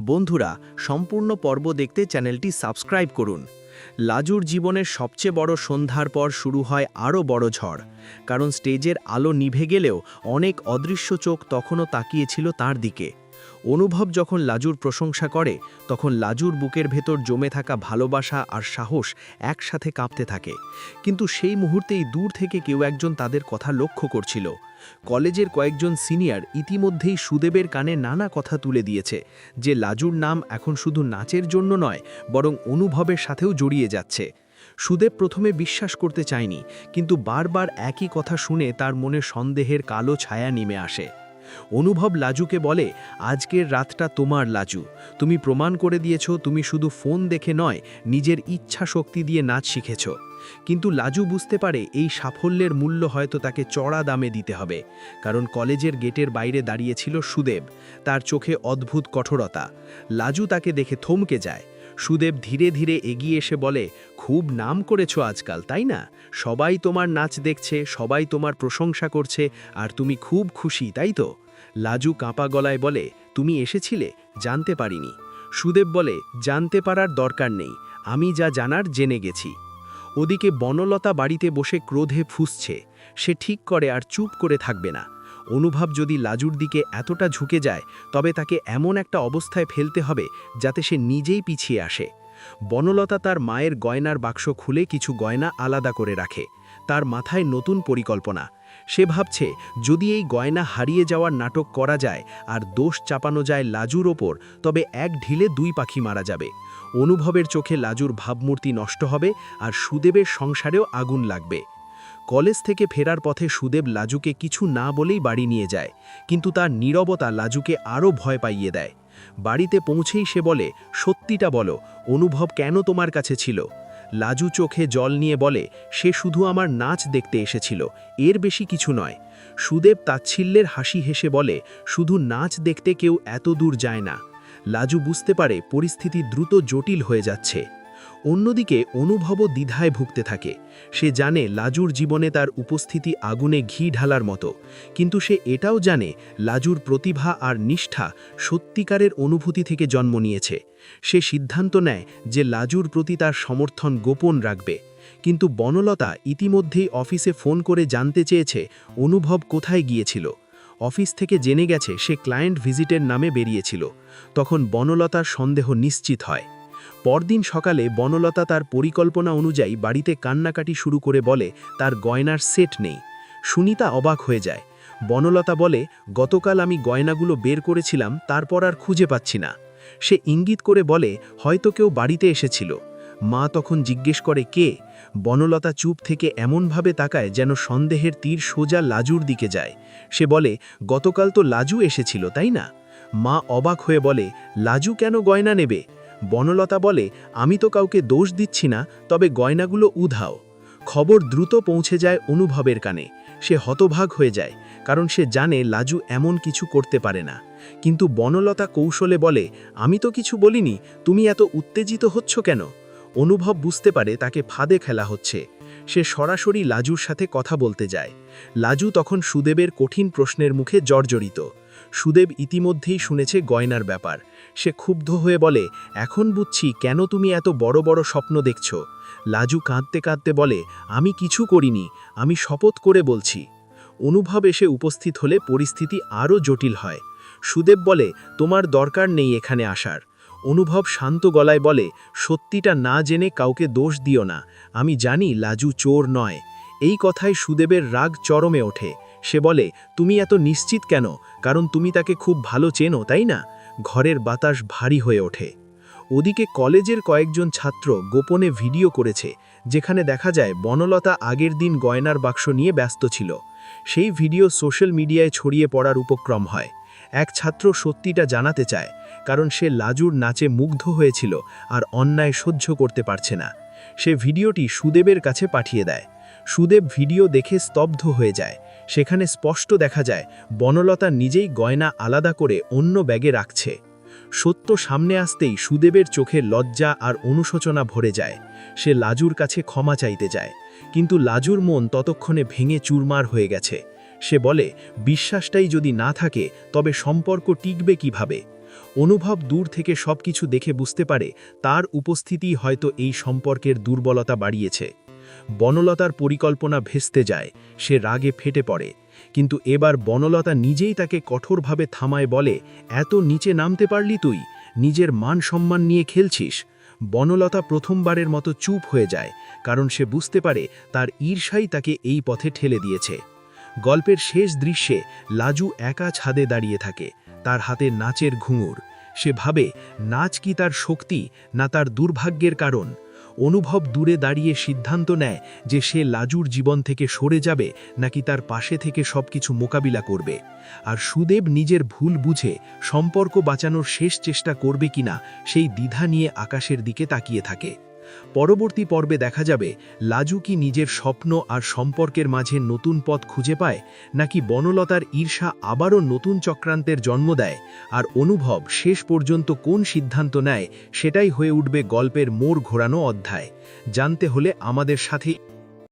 বন্ধুরা, সম্পূর্ণ পর্ব দেখতে চ্যানেলটি সাবস্ক্রাইব করুন। লাজুর জীবনের সবচেয়ে বড় সন্ধ্যার পর শুরু হয় আরও বড় ঝড়, কারণ স্টেজের আলো নিভে গেলেও অনেক অদৃশ্য চোখ তখনও তাকিয়েছিল তার দিকে। অনুভব যখন লাজুর প্রশংসা করে, তখন লাজুর বুকের ভেতর জমে থাকা ভালোবাসা আর সাহস একসাথে কাঁপতে থাকে। কিন্তু সেই মুহূর্তেই দূর থেকে কেউ একজন তাদের কথা লক্ষ্য করছিল। কলেজের কয়েকজন সিনিয়র ইতিমধ্যেই সুদেবের কানে নানা কথা তুলে দিয়েছে যে লাজুর নাম এখন শুধু নাচের জন্য নয়, বরং অনুভবের সাথেও জড়িয়ে যাচ্ছে। সুদেব প্রথমে বিশ্বাস করতে চায়নি, কিন্তু বারবার একই কথা শুনে তার মনে সন্দেহের কালো ছায়া নেমে আসে। অনুভব লাজুকে বলে, আজকের রাতটা তোমার লাজু, তুমি প্রমাণ করে দিয়েছ তুমি শুধু ফোন দেখে নয়, নিজের ইচ্ছা শক্তি দিয়ে নাচ শিখেছ। কিন্তু লাজু বুঝতে পারে এই সাফল্যের মূল্য হয়তো তাকে চড়া দামে দিতে হবে, কারণ কলেজের গেটের বাইরে দাঁড়িয়েছিল সুদেব, তার চোখে অদ্ভুত কঠোরতা। লাজু তাকে দেখে থমকে যায়। সুদেব ধীরে ধীরে এগিয়ে এসে বলে, খুব নাম করেছো আজকাল, তাই না? সবাই তোমার নাচ দেখছে, সবাই তোমার প্রশংসা করছে, আর তুমি খুব খুশি, তাই তো? লাজু কাঁপা গলায় বলে, তুমি এসেছিলে? জানতে পারিনি। সুদেব বলে, জানতে পারার দরকার নেই, আমি যা জানার জেনে গেছি। ওদিকে বনলতা বাড়িতে বসে ক্রোধে ফুঁসছে। সে ঠিক করে আর চুপ করে থাকবে না। অনুভব যদি লাজুর দিকে এতটা ঝুঁকে যায়, তবে তাকে এমন একটা অবস্থায় ফেলতে হবে যাতে সে নিজেই পিছিয়ে আসে। বনলতা তার মায়ের গয়নার বাক্স খুলে কিছু গয়না আলাদা করে রাখে। তার মাথায় নতুন পরিকল্পনা। সে ভাবছে, যদি এই গয়না হারিয়ে যাওয়ার নাটক করা যায় আর দোষ চাপানো যায় লাজুর ওপর, তবে এক ঢিলে দুই পাখি মারা যাবে। অনুভবের চোখে লাজুর ভাবমূর্তি নষ্ট হবে, আর সুদেবের সংসারেও আগুন লাগবে। কলেজ থেকে ফেরার পথে সুদেব লাজুকে কিছু না বলেই বাড়ি নিয়ে যায়, কিন্তু তার নীরবতা লাজুকে আরও ভয় পাইয়ে দেয়। বাড়িতে পৌঁছেই সে বলে, সত্যিটা বলো, অনুভব কেন তোমার কাছে ছিল? লাজু চোখে জল নিয়ে বলে, সে শুধু আমার নাচ দেখতে এসেছিল, এর বেশি কিছু নয়। সুদেব তাচ্ছিল্যের হাসি হেসে বলে, শুধু নাচ দেখতে কেউ এত দূর যায় না। লাজু বুঝতে পারে পরিস্থিতি দ্রুত জটিল হয়ে যাচ্ছে। অন্যদিকে অনুভবও দ্বিধায় ভুগতে থাকে। সে জানে লাজুর জীবনে তার উপস্থিতি আগুনে ঘি ঢালার মতো, কিন্তু সে এটাও জানে লাজুর প্রতিভা আর নিষ্ঠা সত্যিকারের অনুভূতি থেকে জন্ম নিয়েছে। সে সিদ্ধান্ত নেয় যে লাজুর প্রতি তার সমর্থন গোপন রাখবে। কিন্তু বনলতা ইতিমধ্যেই অফিসে ফোন করে জানতে চেয়েছে অনুভব কোথায় গিয়েছিল। অফিস থেকে জেনে গেছে সে ক্লায়েন্ট ভিজিটের নামে বেরিয়েছিল। তখন বনলতার সন্দেহ নিশ্চিত হয়। পরদিন সকালে বনলতা তার পরিকল্পনা অনুযায়ী বাড়িতে কান্নাকাটি শুরু করে বলে তার গয়নার সেট নেই। সুনিতা অবাক হয়ে যায়। বনলতা বলে, গতকাল আমি গয়নাগুলো বের করেছিলাম, তারপর আর খুঁজে পাচ্ছি না। সে ইঙ্গিত করে বলে, হয়তো কেউ বাড়িতে এসেছিল। মা তখন জিজ্ঞেস করে, কে? বনলতা চুপ থেকে এমনভাবে তাকায় যেন সন্দেহের তীর সোজা লাজুর দিকে যায়। সে বলে, গতকাল তো লাজু এসেছিল, তাই না? মা অবাক হয়ে বলে, লাজু কেন গয়না নেবে? বনলতা বলে, আমি তো কাউকে দোষ দিচ্ছি না, তবে গয়নাগুলো উধাও। খবর দ্রুত পৌঁছে যায় অনুভবের কানে। সে হতভাগ হয়ে যায়, কারণ সে জানে লাজু এমন কিছু করতে পারে না। কিন্তু বনলতা কৌশলে বলে, আমি তো কিছু বলিনি, তুমি এত উত্তেজিত হচ্ছ কেন? অনুভব বুঝতে পারে তাকে ফাঁদে খেলা হচ্ছে। সে সরাসরি লাজুর সাথে কথা বলতে যায়। লাজু তখন সুদেবের কঠিন প্রশ্নের মুখে জর্জরিত। সুদেব ইতিমধ্যেই শুনেছে গয়নার ব্যাপার। সে ক্ষুব্ধ হয়ে বলে, এখন বুঝছি কেন তুমি এত বড় বড় স্বপ্ন দেখছ। লাজু কাঁদতে কাঁদতে বলে, আমি কিছু করিনি, আমি শপথ করে বলছি। অনুভব এসে উপস্থিত হলে পরিস্থিতি আরও জটিল হয়। সুদেব বলে, তোমার দরকার নেই এখানে আসার। অনুভব শান্ত গলায় বলে, সত্যিটা না জেনে কাউকে দোষ দিও না, আমি জানি লাজু চোর নয়। এই কথায় সুদেবের রাগ চরমে ওঠে। সে বলে, তুমি এত নিশ্চিত কেন? কারণ তুমি তাকে খুব ভালো চেনো, তাই না? ঘরের বাতাস ভারী হয়ে ওঠে। ওদিকে কলেজের কয়েকজন ছাত্র গোপনে ভিডিও করেছে, যেখানে দেখা যায় বনলতা আগের দিন গয়নার বাক্স নিয়ে ব্যস্ত ছিল। সেই ভিডিও সোশ্যাল মিডিয়ায় ছড়িয়ে পড়ার উপক্রম হয়। এক ছাত্র সত্যিটা জানাতে চায়, কারণ সে লাজুর নাচে মুগ্ধ হয়েছিল আর অন্যায় সহ্য করতে পারছে না। সে ভিডিওটি সুদেবের কাছে পাঠিয়ে দেয়। সুদেব ভিডিও দেখে স্তব্ধ হয়ে যায়। সেখানে স্পষ্ট দেখা যায় বনলতা নিজেই গয়না আলাদা করে অন্য ব্যাগে রাখছে। সত্য সামনে আসতেই সুদেবের চোখে লজ্জা আর অনুশোচনা ভরে যায়। সে লাজুর কাছে ক্ষমা চাইতে যায়, কিন্তু লাজুর মন ততক্ষণে ভেঙে চুরমার হয়ে গেছে। সে বলে, বিশ্বাসটাই যদি না থাকে তবে সম্পর্ক টিকবে কিভাবে? অনুভব দূর থেকে সবকিছু দেখে বুঝতে পারে তার উপস্থিতি হয়তো এই সম্পর্কের দুর্বলতা বাড়িয়েছে। বনলতার পরিকল্পনা ভেস্তে যায়, সে রাগে ফেটে পড়ে। কিন্তু এবার বনলতা নিজেই তাকে কঠোরভাবে থামায়, বলে, এত নিচে নামতে পারলি তুই? নিজের মান সম্মান নিয়ে খেলছিস? বনলতা প্রথমবারের মতো চুপ হয়ে যায়, কারণ সে বুঝতে পারে তার ঈর্ষাই তাকে এই পথে ঠেলে দিয়েছে। গল্পের শেষ দৃশ্যে লাজু একা ছাদে দাঁড়িয়ে থাকে, তার হাতে নাচের ঘুঙুর। সে ভাবে, নাচ কি তার শক্তি না তার দুর্ভাগ্যের কারণ? অনুভব দূরে দাঁড়িয়ে সিদ্ধান্ত নেয় যে সে লাজুর জীবন থেকে সরে যাবে নাকি তার পাশে থেকে সবকিছু মোকাবিলা করবে। আর সুদেব নিজের ভুল বুঝে সম্পর্ক বাঁচানোর শেষ চেষ্টা করবে কিনা সেই দ্বিধা নিয়ে আকাশের দিকে তাকিয়ে থাকে। পরবর্তী পর্বে দেখা যাবে লাজু কি নিজের স্বপ্ন আর সম্পর্কের মাঝে নতুন পথ খুঁজে পায়, নাকি বনলতার ঈর্ষা আবারও নতুন চক্রান্তের জন্ম দেয়। আর অনুভব শেষ পর্যন্ত কোন সিদ্ধান্ত নেয় সেটাই হয়ে উঠবে গল্পের মোড় ঘোরানো অধ্যায়। জানতে হলে আমাদের সাথে